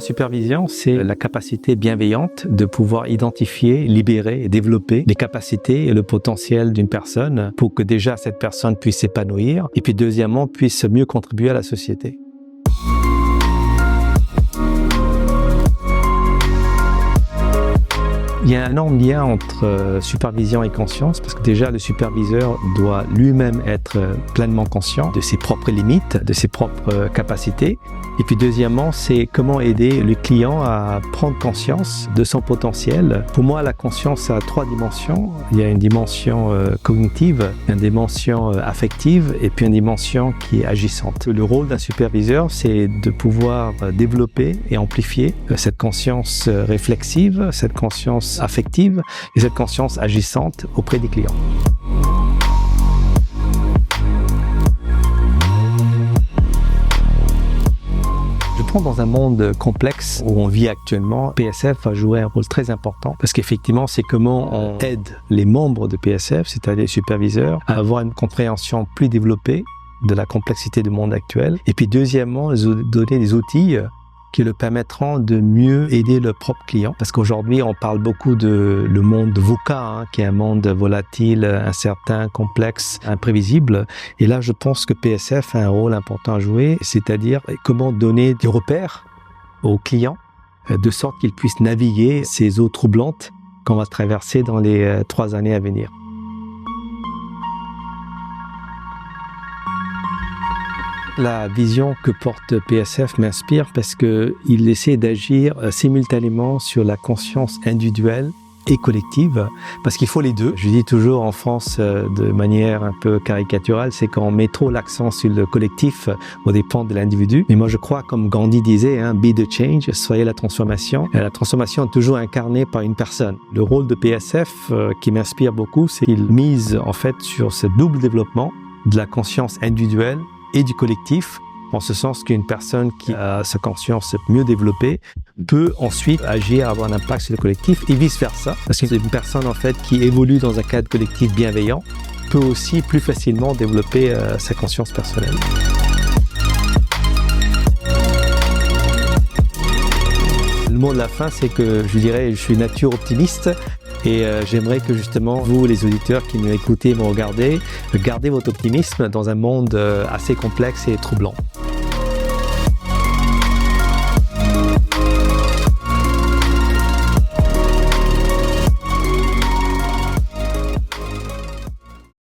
en supervision, c'est la capacité bienveillante de pouvoir identifier, libérer et développer les capacités et le potentiel d'une personne pour que déjà cette personne puisse s'épanouir et puis deuxièmement puisse mieux contribuer à la société. Il y a un énorme lien entre supervision et conscience parce que déjà le superviseur doit lui-même être pleinement conscient de ses propres limites, de ses propres capacités. Et puis deuxièmement, c'est comment aider le client à prendre conscience de son potentiel. Pour moi, la conscience a 3 dimensions. Il y a une dimension cognitive, une dimension affective et puis une dimension qui est agissante. Le rôle d'un superviseur, c'est de pouvoir développer et amplifier cette conscience réflexive, cette conscience affective et cette conscience agissante auprès des clients. Je pense dans un monde complexe où on vit actuellement, PSF va jouer un rôle très important parce qu'effectivement, c'est comment on aide les membres de PSF, c'est-à-dire les superviseurs, à avoir une compréhension plus développée de la complexité du monde actuel. Et puis deuxièmement, donner des outils qui le permettront de mieux aider leurs propres clients. Parce qu'aujourd'hui, on parle beaucoup de le monde VUCA, qui est un monde volatile, incertain, complexe, imprévisible. Et là, je pense que PSF a un rôle important à jouer, c'est-à-dire comment donner des repères aux clients, de sorte qu'ils puissent naviguer ces eaux troublantes qu'on va traverser dans les 3 années à venir. La vision que porte PSF m'inspire parce qu'il essaie d'agir simultanément sur la conscience individuelle et collective, parce qu'il faut les deux. Je dis toujours en France de manière un peu caricaturale, c'est qu'on met trop l'accent sur le collectif au dépend de l'individu. Mais moi je crois, comme Gandhi disait, be the change, soyez la transformation. Et la transformation est toujours incarnée par une personne. Le rôle de PSF qui m'inspire beaucoup, c'est qu'il mise en fait sur ce double développement de la conscience individuelle et du collectif, en ce sens qu'une personne qui a sa conscience mieux développée peut ensuite agir, avoir un impact sur le collectif et vice-versa. Parce qu'une personne en fait qui évolue dans un cadre collectif bienveillant peut aussi plus facilement développer sa conscience personnelle. Le mot de la fin, c'est que je dirais, je suis nature optimiste. Et j'aimerais que justement, vous, les auditeurs qui nous écoutez, me regardez, gardez votre optimisme dans un monde assez complexe et troublant.